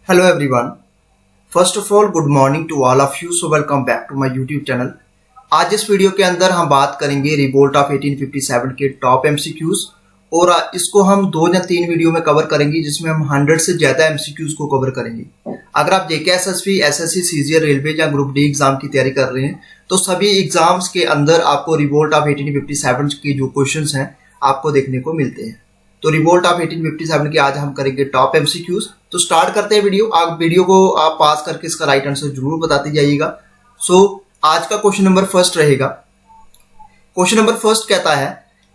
Hello everyone. First of all, good morning to all of you. So welcome back to my YouTube channel. आज इस video के अंदर हम बात करेंगे रिवोल्ट ऑफ 1857 के टॉप एमसीक्यूज और इसको हम 2 या 3 वीडियो में कवर करेंगे जिसमें हम 100 से ज्यादा एमसीक्यूज को कवर करेंगे। अगर आप जेके एसएसबी, एसएससी, सीजीएल, रेलवे या ग्रुप डी एग्जाम की तैयारी कर रहे हैं तो सभी एग्जाम्स के अंदर आपको रिवोल्ट ऑफ 1857 के जो क्वेश्चंस हैं आपको देखने को मिलते हैं। तो रिवोल्ट ऑफ 1857 के आज हम करेंगे टॉप एमसीक्यूज। तो स्टार्ट करते हैं वीडियो। आप वीडियो को आप पास करके इसका राइट आंसर जरूर बताते जाइएगा। सो आज का क्वेश्चन नंबर फर्स्ट रहेगा। क्वेश्चन नंबर फर्स्ट कहता है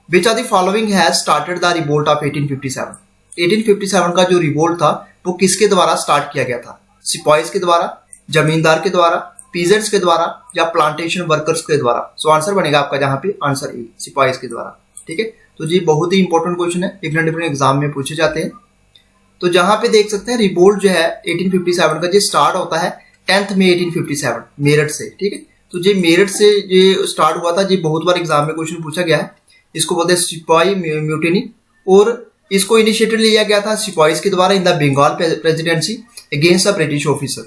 which are the following has started the revolt of 1857। 1857 का जो रिवोल्ट था वो किसके द्वारा स्टार्ट किया गया था? सिपाहीज के द्वारा, जमींदार के द्वारा, पीजेंट्स के द्वारा या प्लांटेशन वर्कर्स के द्वारा? सो आंसर बनेगा आपका जहां पे आंसर ए, सिपाहीज के द्वारा। ठीक है, तो जी बहुत ही इंपॉर्टेंट क्वेश्चन है, डिफरेंट एग्जाम में पूछे जाते हैं। तो जहां पे देख सकते हैं रिवोल्ट जो है 1857 का जो स्टार्ट होता है 10 मई 1857 मेरठ से। ठीक है, तो ये मेरठ से ये स्टार्ट हुआ था। ये बहुत बार एग्जाम में क्वेश्चन पूछा गया है। इसको बोलते हैं सिपाही म्यूटिनी और इसको इनिशिएटिव लिया गया था सिपाहीज के द्वारा in the Bengal presidency against the British officer.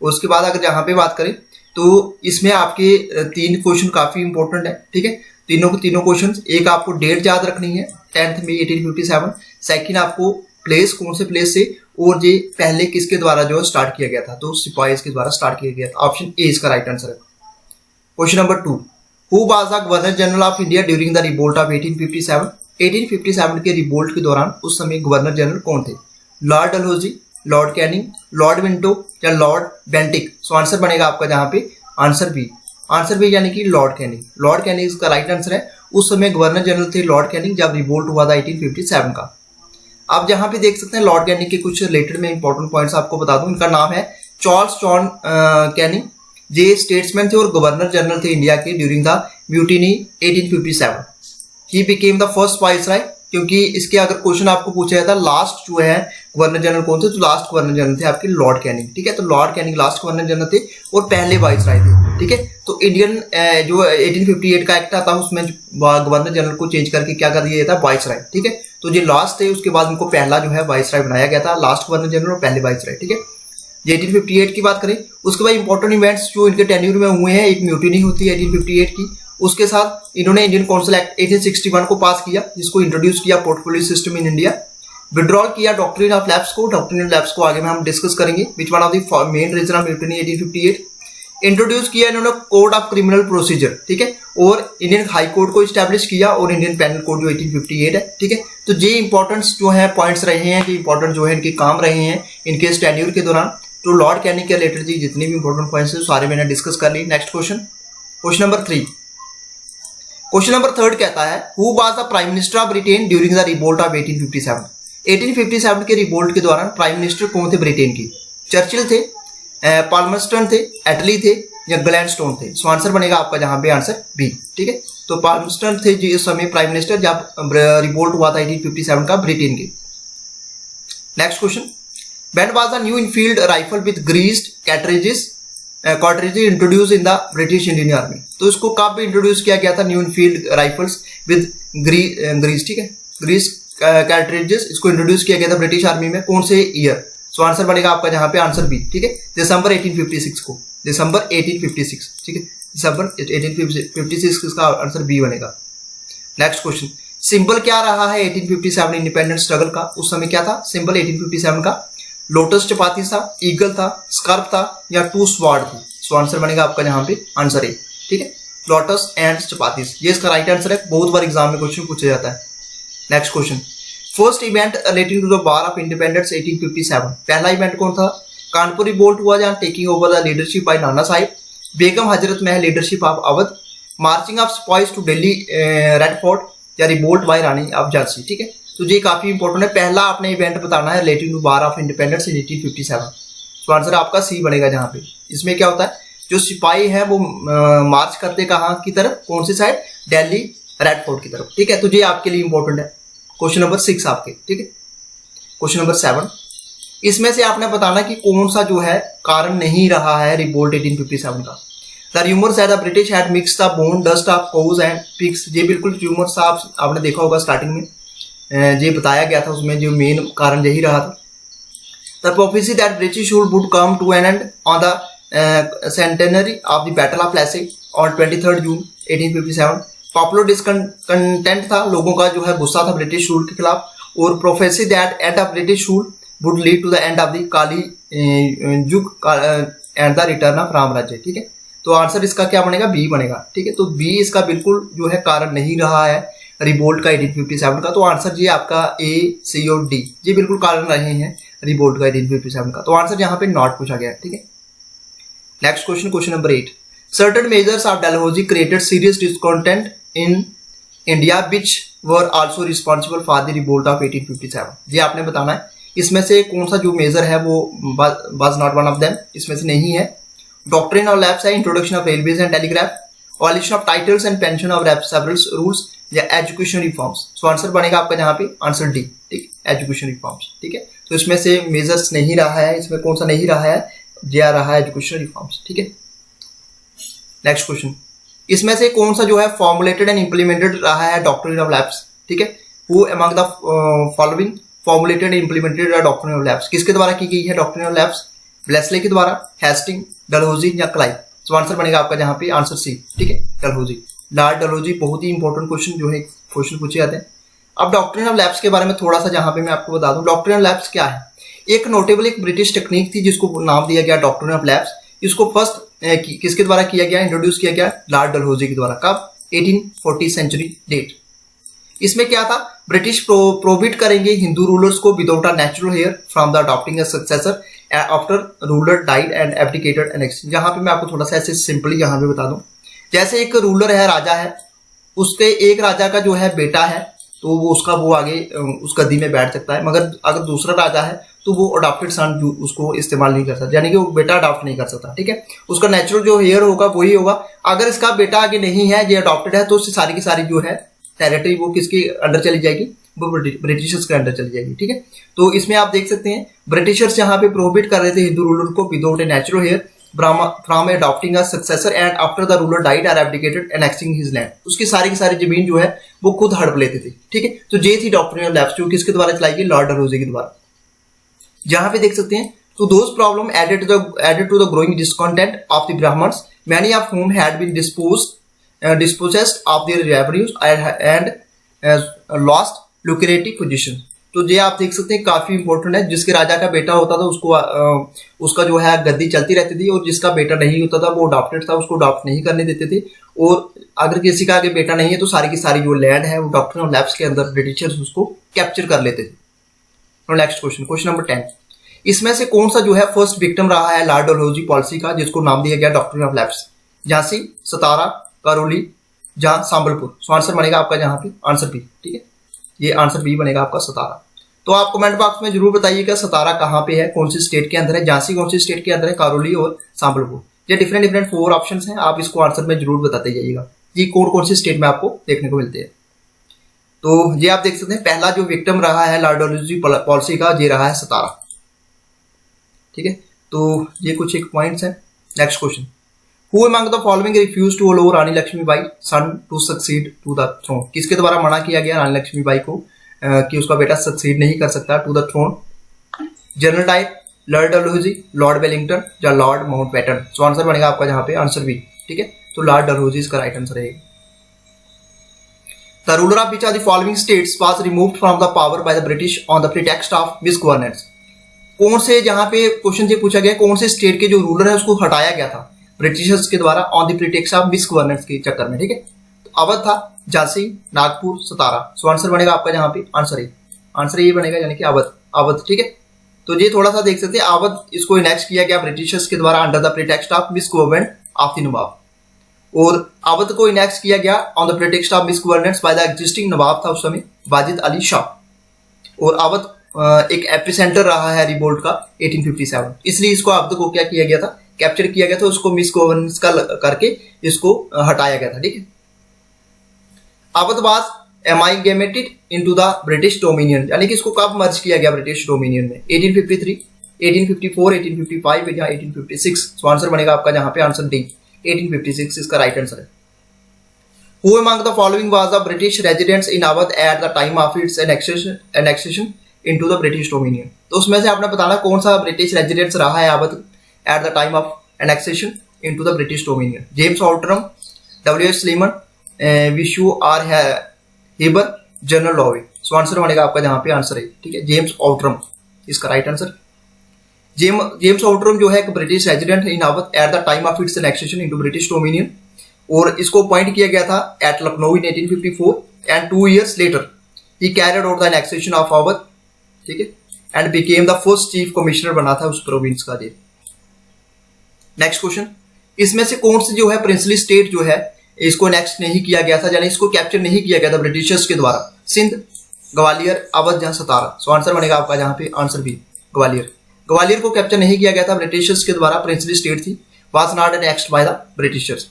उसके बाद अगर जहां पे बात करें तो इसमें आपके 3 क्वेश्चन काफी इंपॉर्टेंट है। ठीक है, तीनों क्वेश्चंस, एक आपको डेट याद रखनी है 10 मई 1857, सेकंड आपको प्लेस, कौन से प्लेस से, और ये पहले किसके द्वारा जो स्टार्ट किया गया था? तो सिपाहीज के द्वारा स्टार्ट किया गया था। ऑप्शन ए इसका राइट आंसर है। Question number 2, who was the governor general of India during the revolt of 1857? 1857 के रिवोल्ट के दौरान उस समय गवर्नर जनरल कौन थे? Lord Dalhousie, lord Canning, Lord Vento या लॉर्ड बेंटिक? सो आंसर बनेगा आपका जहां पे आंसर बी यानी कि लॉर्ड कैनिंग। लॉर्ड कैनिंग इसका राइट आंसर है। उस समय गवर्नर जनरल थे लॉर्ड कैनिंग जब रिवोल्ट हुआ था 1857 का। आप जहां पे देख सकते हैं लॉर्ड कैनिंग के कुछ रिलेटेड में इंपॉर्टेंट पॉइंट्स आपको बता दूं। इनका नाम है चार्ल्स जॉन कैनिंग। ये स्टेट्समैन थे और गवर्नर जनरल थे इंडिया के during the mutiny 1857। He became the first viceroy, क्योंकि इसके अगर क्वेश्चन आपको पूछा जाता है लास्ट जो है गवर्नर जनरल कौन थे, तो लास्ट गवर्नर जनरल थे आपके लॉर्ड कैनिंग। ठीक है, तो lord Canning last governor general थे और पहले वाइसराय थे। ठीक है, तो इंडियन जो 1858 का एक्ट आता है उसमें गवर्नर जनरल को चेंज करके क्या कर दिया जाता है? वाइसराय। ठीक है, तो जो लास्ट थे उसके बाद उनको पहला जो है वाइसराय बनाया गया था, लास्ट गवर्नर जनरल और पहले वाइसराय। ठीक है, ये 1858 की बात करें। उसके बाद इंपॉर्टेंट इवेंट्स जो इनके टेन्यूर में हुए हैं, एक म्यूटिनी होती है 1858 की। उसके साथ इन्होंने इंडियन काउंसिल एक्ट 1861 को पास किया जिसको इंट्रोड्यूस किया portfolio system in India. Withdrawal किया डॉक्ट्रिन ऑफ लैप्स को। डॉक्ट्रिन ऑफ लैप्स को आगे में हम डिस्कस करेंगे। Which one of the main reason of mutiny 1858। Introduce किया इन्होंने कोड ऑफ क्रिमिनल प्रोसीजर। ठीक है, और इंडियन हाई कोर्ट को स्टैब्लिश किया और इंडियन पेनल कोड जो 1858 है। ठीक है, तो ये इंपॉर्टेंस जो है पॉइंट्स रहे हैं कि इंपॉर्टेंट जो है इनके काम रहे हैं इनके टेन्यूर के दौरान। तो लॉर्ड कैनिंग के रिलेटेड जी जितने भी इंपॉर्टेंट पॉइंट्स है सारे मैंने डिस्कस कर ली। Next question, question number 3। Question number 3 कहता है who was the prime minister of Britain during the revolt of 1857? 1857 के रिवोल्ट के दौरान प्राइम मिनिस्टर कौन थे ब्रिटेन की? चर्चिल थे, पाल्मरस्टन थे, एटली थे या ग्लैडस्टोन थे? सो आंसर बनेगा आपका जहां पे आंसर बी। ठीक है, तो पाल्मरस्टन थे जो इस समय प्राइम मिनिस्टर जब रिवोल्ट हुआ था 1857 का ब्रिटेन के। Next question, when was the new Enfield rifle with greased cartridges introduced in the British Indian Army? तो इसको कब इंट्रोड्यूस किया गया था new Enfield rifles with grease? ठीक है, ग्रीस cartridges इसको इंट्रोड्यूस किया गया था ब्रिटिश आर्मी में। कौन से ईयर? सो आंसर बनेगा आपका जहां पे आंसर बी। ठीक है, दिसंबर 1856 को, दिसंबर 1856। ठीक है, दिसंबर 1856 इसका आंसर बी बनेगा। नेक्स्ट क्वेश्चन, सिंबल क्या रहा है 1857 इंडिपेंडेंस स्ट्रगल का? उस समय क्या था सिंबल 1857 का? लोटस चपाती था, ईगल था, स्कर्प था या टू स्वार्ड थी? सो आंसर बनेगा आपका जहां पे आंसर ए। ठीक है, लोटस एंड चपाती, ये इसका राइट आंसर है। बहुत बार एग्जाम में क्वेश्चन पूछा जाता है। Next question, first event relating to the war of independence 1857। पहला इवेंट कौन था? कानपुर रिवोल्ट हुआ जहां taking over the leadership by Nana Sahib, Begum Hazrat Mahal leadership of Awadh, marching of sipahis to Delhi red fort या revolt by Rani of Jhansi? ठीक है, तो ये काफी इंपॉर्टेंट है। पहला आपने इवेंट बताना है relating to war of independence in 1857। तो आंसर आपका सी बनेगा जहां पे। इसमें क्या होता है जो सिपाही है वो मार्च करते कहां की तरफ, कौन सी साइड? दिल्ली रेड फोर्ट की तरफ। ठीक है, तो ये आपके लिए इंपॉर्टेंट है। क्वेश्चन नंबर 6 आपके। ठीक है, क्वेश्चन नंबर 7, इसमें से आपने बताना कि कौन सा जो है कारण नहीं रहा है रिवोल्ट 1857 का। The rumours that the British had mixed the bone dust of cows and pigs. ये बिल्कुल र्यूमर्स आपने देखा होगा स्टार्टिंग में ये बताया गया था, उसमें जो मेन कारण यही रहा था। The prophecy that British rule would come to an end on the centenary of the Battle of Plassey on 23rd June 1857. Popular discontent था, लोगों का जो है गुस्सा था ब्रिटिश रूल के खिलाफ, और prophecy that end of British rule would lead to the end of the Kali yuga and the return of Ram Rajya. ठीक है, तो आंसर इसका क्या बनेगा, बी बनेगा। ठीक है, तो बी इसका बिल्कुल जो है कारण नहीं रहा है रिवोल्ट का 1857 का। तो आंसर जी आपका ए, सी और डी ये बिल्कुल कारण रहे हैं रिवोल्ट का 1857 का। तो आंसर यहाँ पे नॉट पूछा गया है। ठीक है, next question, question number 8। Certain measures of Dalhousie created serious discontent in India which were also responsible for the revolt of 1857। ये आपने बताना है इसमें से कौन सा जो मेजर है वो was not one of them, इसमें से नहीं है। डॉक्ट्रिन ऑफ लैप्स है, introduction of railways and telegraph, abolition of titles and pension of several rules, या एजुकेशन रिफॉर्म्स। सो आंसर बनेगा आपका यहाँ पे आंसर डी। ठीक, एजुकेशन रिफॉर्म्स। ठीक है, तो इसमें से मेजर्स नहीं रहा है, इसमें कौन सा नहीं रहा है, ये आ रहा है एजुकेशन रिफॉर्म्स। ठीक है, नेक्स्ट क्वेश्चन, इसमें से कौन सा जो है फॉर्मुलेटेड एंड इंप्लीमेंटेड रहा है डॉक्ट्रिन ऑफ लैप्स। ठीक है, who among the following formulated and implemented doctrine of lapse, किसके द्वारा की गई है डॉक्ट्रिन ऑफ लैप्स, ब्लेसले के द्वारा, हेस्टिंग, डलहौजी या क्लाइव। तो आंसर बनेगा आपका यहाँ पे आंसर सी। ठीक है, डलहौजी, लॉर्ड डलहौजी। बहुत ही इंपॉर्टेंट क्वेश्चन जो है क्वेश्चन पूछे जाते हैं। अब डॉक्ट्रिन ऑफ लैप्स के बारे में थोड़ा सा जहां पे मैं आपको बता दूं, डॉक्ट्रिन ऑफ लैप्स क्या है। एक नोटेबल एक ब्रिटिश टेक्निक थी जिसको नाम दिया गया डॉक्ट्रिन ऑफ लैप्स। इसको फर्स्ट किसके द्वारा किया गया, इंट्रोड्यूस किया गया लॉर्ड डलहौजी के द्वारा। कब, 1840 सेंचुरी डेट। इसमें क्या था, ब्रिटिश प्रोहिबिट करेंगे हिंदू रूलर्स को without a natural heir from the adopting a successor after ruler died and abdicated annex. यहाँ पे मैं आपको थोड़ा सा ऐसे सिंपली यहाँ पे बता दूं, जैसे एक रूलर है, राजा है, उसके एक राजा का जो है बेटा है तो वो उसका वो आगे उस गद्दी में बैठ सकता है, मगर अगर दूसरा राजा है तो वो अडॉप्टेड सन उसको इस्तेमाल नहीं कर सकता, यानी कि वो बेटा अडॉप्ट नहीं कर सकता। ठीक है, उसका नेचुरल जो हेयर होगा वही होगा। अगर इसका बेटा आगे नहीं है, ये अडॉप्टेड है, तो उससे सारी की सारी जो है टेरिटरी वो किसके अंडर चली जाएगी, वो ब्रिटिशर्स के अंडर चली जाएगी। ठीक है, तो इसमें आप देख सकते हैं ब्रिटिशर्स यहाँ पे प्रोहिबिट कर रहे थे हिंदू रूलर को without a natural heir from adopting a successor and after the ruler died or abdicated annexing his land. उसकी सारी की सारी जमीन जो है वो खुद हड़प लेते थे। ठीक है, तो ये थी डॉक्ट्रिन ऑफ लैप्स जो किसके द्वारा चलाई गई, लॉर्ड डलहौजी के द्वारा। जहां पे देख सकते हैं, तो those problem added to the growing discontent of the Brahmins many of whom had been dispossessed of their revenues and lost lucrative position। तो ये आप देख सकते हैं काफी इंपॉर्टेंट है। जिसके राजा का बेटा होता था उसको उसका जो है गद्दी चलती रहती थी, और जिसका बेटा नहीं होता था वो अडॉप्टेड था, उसको अडॉप्ट नहीं करने देते थे। और अगर किसी का आगे बेटा नहीं है तो सारी की सारी जो लैंड है वो डॉक्ट्रिन ऑफ लैप्स के अंदर ब्रिटिशर्स उसको कैप्चर कर लेते थे। Next question, question number 10। इसमें से कौन सा जो है फर्स्ट विक्टिम रहा है लॉर्ड डलहौजी पॉलिसी का, जिसको नाम दिया गया डॉक्ट्रिन ऑफ लैप्स। झांसी, सतारा, करौली, जहां सांबलपुर। सो आंसर बनेगा आपका जहां पे आंसर बी। ठीक है, ये आंसर बी बनेगा आपका सतारा। तो आप कमेंट बॉक्स में जरूर बताइएगा सतारा कहां पे है, कौन सी स्टेट के अंदर है, झांसी कौन सी स्टेट के अंदर है, करौली और सांबलपुर। ये डिफरेंट 4 ऑप्शंस हैं, आप इसको आंसर में जरूर बताते जाइएगा ये कौन सी स्टेट में आपको देखने को मिलते हैं। तो ये आप देख सकते हैं पहला जो विक्टिम रहा है लॉर्ड डलहौजी पॉलिसी का, ये रहा है सतारा। ठीक है, तो ये कुछ एक पॉइंट्स हैं। Next question, who among the following refuse to allow Rani Lakshmibai son to succeed to the throne. किसके द्वारा मना किया गया रानी लक्ष्मीबाई को कि उसका बेटा सक्सीड नहीं कर सकता to the throne. General Dyer, lord Dalhousie, lord Wellington या लॉर्ड माउंटबेटन। सो आंसर बनेगा आपका जहां पे आंसर बी। ठीक है, तो लॉर्ड डलहौजी इसका राइट आंसर है। The ruler of which of the following states was removed from the power by the British on the pretext of misgovernance। कौन से, जहां पे क्वेश्चन ये पूछा गया कौन से स्टेट के जो रूलर है उसको हटाया गया था ब्रिटिशर्स के द्वारा ऑन द प्रिटेक्स्ट ऑफ मिसगवर्नेंस के चक्कर में। ठीक है, तो अवध था, झांसी, नागपुर, सतारा। सो आंसर बनेगा आपका जहां पे आंसर ए बनेगा, यानी कि अवध। ठीक है, तो ये थोड़ा सा देख सकते हैं, अवध इसको इनेक्ट किया गया ब्रिटिशर्स के द्वारा under the pretext of misgovernment of the nawab, और अवध को इनेक्ट किया गया on the pretext of misgovernance by the existing nawab था उस समय वाजिद अली शाह। और अवध एक एपिसेंटर रहा है रिवोल्ट का 1857, इसलिए इसको अवध को क्या किया गया था, कैप्चर किया गया था, उसको मिसगवर्नेंस का करके इसको हटाया गया था। ठीक है, Awadh was amalgamated into the British dominion, यानी कि इसको कब मर्ज किया गया ब्रिटिश डोमिनियन में, 1853, 1854, 1855 या 1856। सो आंसर बनेगा आपका जहां पे आंसर डी, 1856 इसका राइट आंसर है। Who among the following was the British residents in Awadh at the time of its annexation? Into the British dominion. तो उसमें से आपने बताना कौन सा ब्रिटिश रेजिडेंस रहा है आबद at the time of annexation into the British dominion. James Outram, W H. Sleeman, विशु आर Heber, general Lowe. So answer बनेगा आपका जहां पे आंसर है, ठीक है, जेम्स आउटरम इसका राइट आंसर। जेम्स आउटरम जो है एक British resident in Awadh at the time of its annexation into British dominion, और इसको अपॉइंट किया गया था at Lucknow in 1854 and 2 years later he carried out the annexation of Awadh, ठीक है, and became the first chief commissioner बना था उस प्रोविंस का। नेक्स्ट क्वेश्चन, इसमें से कौन सी जो है प्रिंसली स्टेट जो है इसको नेक्स्ट नहीं किया गया था, यानी इसको कैप्चर नहीं किया गया था ब्रिटिशर्स के द्वारा? सिंध, ग्वालियर, अवध या सतारा। सो आंसर बनेगा आपका जहां पे आंसर बी, ग्वालियर। ग्वालियर को कैप्चर नहीं किया गया था ब्रिटिशर्स के द्वारा, प्रिंसली स्टेट थी, was not annexed by the Britishers.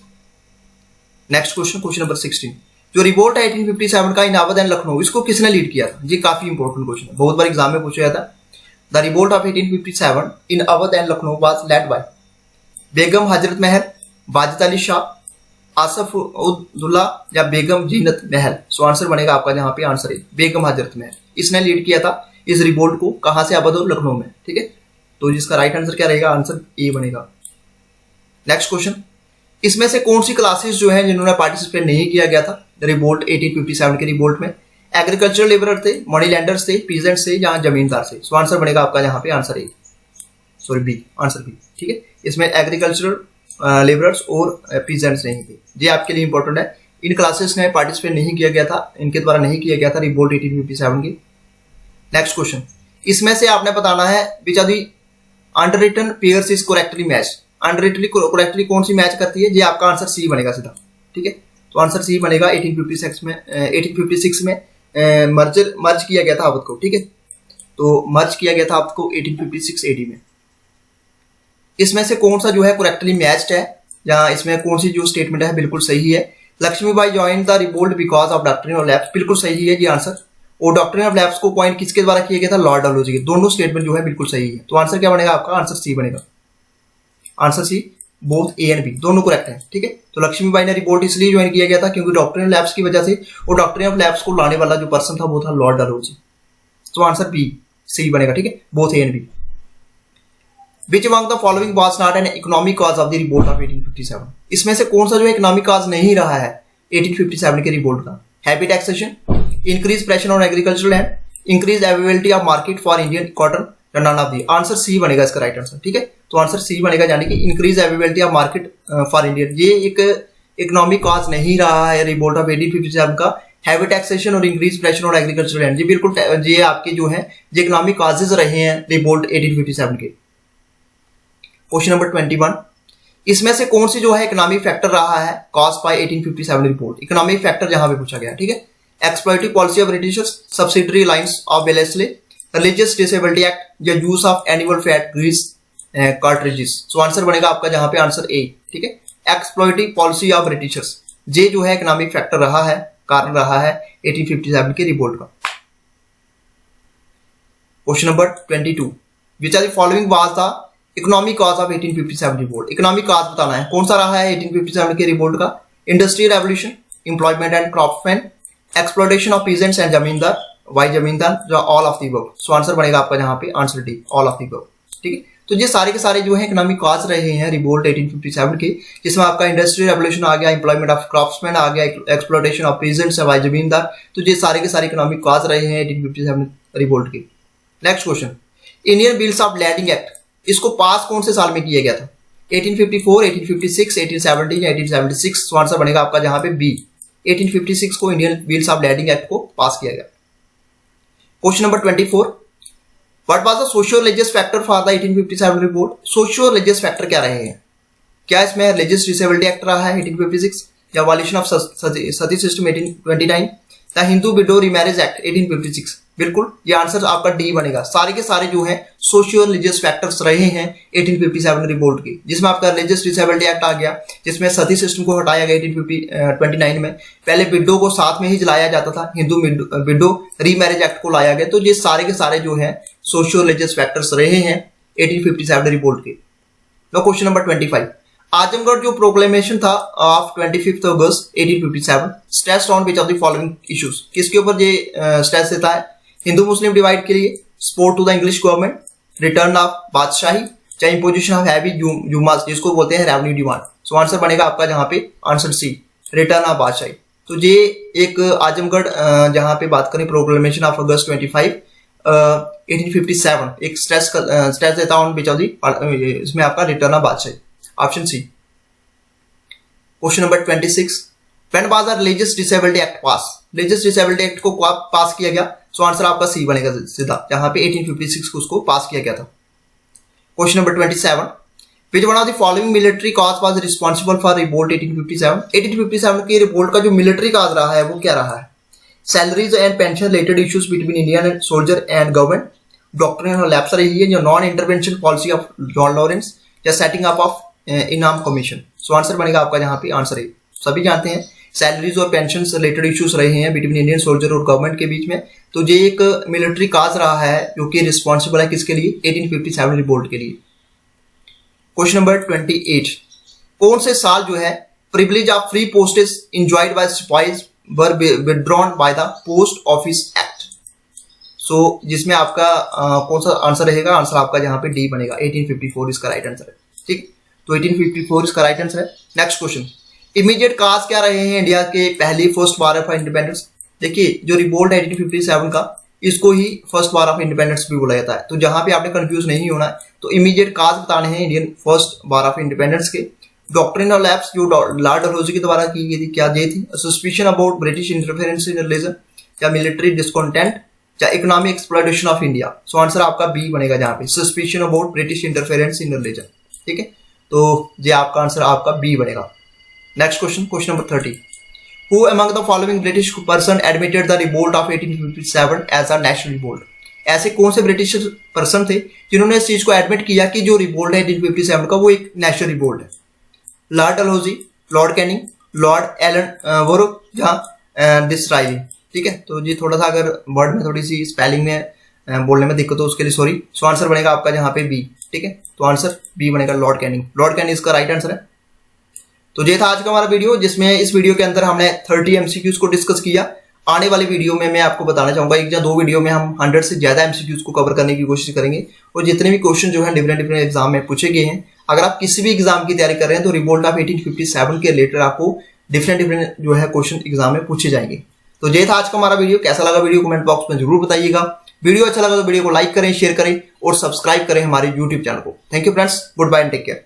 Next question, question number 16, जो रिवोल्ट है 1857 का इन अवध एंड लखनऊ, इसको किसने लीड किया था? ये काफी इंपॉर्टेंट क्वेश्चन है, बहुत बार एग्जाम में पूछा जाता है। The revolt of 1857 in Awadh and Lucknow was led by Begum Hazrat Mahal, Wajid Ali Shah, Asaf ud-Daula या बेगम जीनत महल। सो आंसर बनेगा आपका जहां पे आंसर है बेगम हजरत महल। इसने लीड किया था इस रिवोल्ट को, कहां से? अवध और लखनऊ में, ठीक है। तो जिसका राइट आंसर क्या रहेगा? आंसर ए बनेगा। नेक्स्ट क्वेश्चन, इसमें से कौन सी क्लासेस जो है जिन्होंने पार्टिसिपेट नहीं किया गया था रिवोल्ट 1857 के रिवोल्ट में? एग्रीकल्चरल लेबर थे, मनी लैंडर्स थे, पीजेंट्स थे या जमींदार थे? सो आंसर बनेगा आपका जहां पे answer A, sorry B, answer B, ठीक है। इसमें एग्रीकल्चरल लेबरर्स और पीजेंट्स नहीं थे। ये आपके लिए इंपॉर्टेंट है, इन क्लासेस ने पार्टिसिपेट नहीं किया गया था, इनके द्वारा नहीं किया गया था रिवोल्ट 1857 की। नेक्स्ट क्वेश्चन, इसमें से आपने बताना है which are the underwritten pairs is correctly match. अंडररिटनली करेक्टली कौन सी मैच करती है? ये आपका आंसर सी बनेगा सीधा, ठीक है। तो आंसर सी बनेगा 1856 में मर्ज किया गया था अवध को, ठीक है। तो मर्ज किया गया था अवध को 1856 AD में। इसमें से कौन सा जो है करेक्टली मैच्ड है, या इसमें कौन सी जो स्टेटमेंट है बिल्कुल सही है? Lakshmibai join the revolt because of doctrine of lapse, बिल्कुल सही है ये आंसर। और डॉक्ट्रिन ऑफ लैप्स को पॉइंट किसके द्वारा किया गया था? लॉर्ड डलहौजी के। दोनों स्टेटमेंट जो है बिल्कुल सही है। तो आंसर क्या बनेगा आपका? आंसर सी बनेगा, answer C, both A and B दोनों करेक्ट है, ठीक है। तो लक्ष्मीबाई ने रिवोल्ट इसलिए ज्वाइन किया गया था क्योंकि डॉक्ट्रिन ऑफ लैप्स की वजह से, और डॉक्ट्रिन ऑफ लैप्स को लाने वाला जो पर्सन था वो था लॉर्ड डलहौजी। तो आंसर बी, सी बनेगा, ठीक है, both A and B. Which among the following was not an economic cause of the revolt of 1857? इसमें से कौन सा जो इकोनॉमिक कॉज नहीं रहा है 1857 के रिवोल्ट का? Heavy taxation, increase pressure on agricultural land, increase availability of market for Indian cotton, या none of the. Answer C बनेगा इसका राइट आंसर, ठीक है। तो आंसर सी बनेगा, यानी कि increase availability of market for Indian. ये एक इकोनॉमिक कॉज नहीं रहा है रिवोल्ट ऑफ 1857 का। हैवी टैक्सेशन और increase pressure on agricultural land, ये बिल्कुल ये आपके जो है ये इकोनॉमिक कॉजेज रहे हैं रिवोल्ट 1857 के। क्वेश्चन नंबर 21, इसमें से कौन सी जो है इकोनॉमिक फैक्टर रहा है cause by 1857 report? Economic factor जहां पे पूछा गया, ठीक है। Exploitative policy of Britishers, subsidiary alliance of Wellesley, religious disability act, या use of animal fat grease cartridges. So answer बनेगा आपका जहां पे आंसर ए, ठीक है, एक्सप्लॉइटिव पॉलिसी ऑफ ब्रिटिशर्स। ये जो है इकोनॉमिक फैक्टर रहा है, कारण रहा है 1857 के रिपोर्ट का। Question number 22, which are the following was the economic cause of 1857 revolt? Economic cause बताना है, कौन सा रहा है 1857 के रिवोल्ट का? Industrial revolution, employment and craftsmen, exploitation of peasants and zamindar, by zamindar, जो all of the above. So answer बनेगा आपका जहां पे answer D, all of the above, ठीक है। तो ये सारे के सारे जो है इकोनॉमिक कॉज रहे हैं रिवोल्ट 1857 के, जिसमें आपका इंडस्ट्रियल रेवोल्यूशन आ गया, एम्प्लॉयमेंट ऑफ क्रॉप्समैन आ गया, एक्सप्लॉयटेशन ऑफ पीजेंट्स, वाई जमींदार। तो ये सारे के सारे इकोनॉमिक कॉज रहे हैं 1857 रिवोल्ट के। Next question, Indian bills of landing act, इसको पास कौन से साल में किया गया था? 1854, 1856, 1870 या 1876? तो आंसर बनेगा आपका जहां पे बी, 1856 को Indian bills of landing act को पास किया गया। Question number 24, what was the socio religious factor for the 1857 report? Socio religious factor क्या रहे हैं? क्या इसमें रिलीजियस डिसेबिलिटी एक्ट रहा है 1856, या violation of Sati system 1829, the Hindu window remarriage act 1856? बिल्कुल ये आंसर आपका डी बनेगा। सारे के सारे जो हैं सोशियो रिलीजियस फैक्टर्स रहे हैं 1857 रिवोल्ट के, जिसमें आपका रिलीजियस डिसेबिलिटी एक्ट आ गया, जिसमें सती सिस्टम को हटाया गया 1829 में। पहले विडो को साथ में ही जलाया जाता था, हिंदू विडो रीमैरिज एक्ट को लाया गया। तो ये सारे के सारे जो है सोशियो रिलीजियस फैक्टर्स रहे हैं 1857 रिवोल्ट के। नो क्वेश्चन नंबर 25, आजमगढ़ जो प्रोक्लेमेशन था of 25 August 1857 stressed on which of the following issues? किसके ऊपर ये स्ट्रेस देता है? हिंदू मुस्लिम डिवाइड के लिए support to the English government, return of badshahi, चाहे इंपोजिशन ऑफ हैवी जुमास जिसको बोलते हैं रेवेन्यू डिमांड। सो आंसर बनेगा आपका जहाँ पे आंसर सी, रिटर्न ऑफ बादशाही। तो ये एक आजमगढ़ जहाँ पे बात करें प्रोक्लेमेशन ऑफ अगस्त 25 1857 एक स्ट्रेस देता हूँ बिचौली, इसमें आपका रिटर्न ऑफ बादशाही, option C. Question number 26, when was the religious disability act pass, religious disability act को पास किया गया। सो आंसर आपका सी बनेगा सीधा, जहां पे 1856 को उसको पास किया गया था। Question number 27, which one of the following military cause was responsible for revolt 1857, 1857 की रिवोल्ट का जो मिलिट्री कॉज रहा है वो क्या रहा है? Salaries and pension related issues between Indian soldier and government, doctrine और लैप्स रही है, जो non intervention policy of John Lawrence, या सेटिंग अप ऑफ इनाम कमीशन। सो आंसर बनेगा आपका जहां पे आंसर है, सभी जानते हैं सैलरीज और पेंशन रिलेटेड इश्यूज रहे हैं बिटवीन इंडियन सोल्जर और गवर्नमेंट के बीच में। तो ये एक मिलिट्री काज रहा है जो कि रिस्पॉन्सिबल है किसके लिए? 1857 रिवोल्ट के लिए। क्वेश्चन नंबर 28, कौन से साल जो है privilege of free postage enjoyed by sipahis were withdrawn by the post office act. So जिसमें आपका कौन सा आंसर रहेगा? आंसर आपका जहां पे डी बनेगा, 1854 इसका राइट आंसर है। ठीक, तो 1854 इसका राइट आंसर है। नेक्स्ट क्वेश्चन, इमीडिएट काज क्या रहे हैं इंडिया के पहली फर्स्ट वार ऑफ इंडिपेंडेंस? देखिए जो रिवोल्ट 1857 का, इसको ही फर्स्ट वार ऑफ इंडिपेंडेंस भी बोला जाता है। तो जहां पे आपने कंफ्यूज नहीं होना है, तो इमीडिएट काज बताने हैं Indian first war of independence के। डॉक्ट्रिन ऑफ लैप्स जो लॉर्ड डलहौजी के द्वारा की गई थी, क्या ये थी? Suspicion about British interference in religion, या मिलिट्री डिस्कंटेंट, या economic exploitation of India. So answer आपका बी बनेगा जहां पे suspicion about British interference in religion. ठीक है, तो ये आपका आंसर आपका बी बनेगा। Next question, question number 30, who among the following British person admitted the revolt of 1857 as a national revolt? ऐसे कौन से ब्रिटिश पर्सन थे जिन्होंने इस चीज को एडमिट किया कि जो रिवोल्ट है 1857 का वो एक नेशनल रिवोल्ट है? Lord Dalhousie, lord Canning, lord Ellenborough, या डिसराइली। ठीक है, तो ये थोड़ा सा अगर वर्ड में थोड़ी सी स्पेलिंग में बोलने में दिक्कत हो उसके लिए सॉरी। सो आंसर बनेगा आपका जहां पे बी। ठीक है, तो आंसर बी बनेगा, लॉर्ड कैनिंग। लॉर्ड कैनिंग इसका राइट आंसर है। तो ये था आज का हमारा वीडियो, जिसमें इस वीडियो के अंदर हमने 30 एमसीक्यूज को डिस्कस किया। आने वाली वीडियो में मैं आपको बताना चाहूंगा, एक या दो वीडियो में हम 100 से ज्यादा एमसीक्यूज को कवर करने की कोशिश करेंगे, और जितने भी क्वेश्चन जो है डिफरेंट एग्जाम में पूछे गए हैं, अगर आप किसी भी एग्जाम की तैयारी कर रहे हैं तो रिवोल्ट ऑफ 1857 के रिलेटेड आपको डिफरेंट जो है क्वेश्चन एग्जाम में पूछे जाएंगे। तो ये था आज का हमारा वीडियो। कैसा लगा वीडियो कमेंट बॉक्स में जरूर बताइएगा। वीडियो अच्छा लगा तो वीडियो को लाइक करें, शेयर करें और सब्सक्राइब करें हमारे यूट्यूब चैनल को। Thank you friends, goodbye and take care.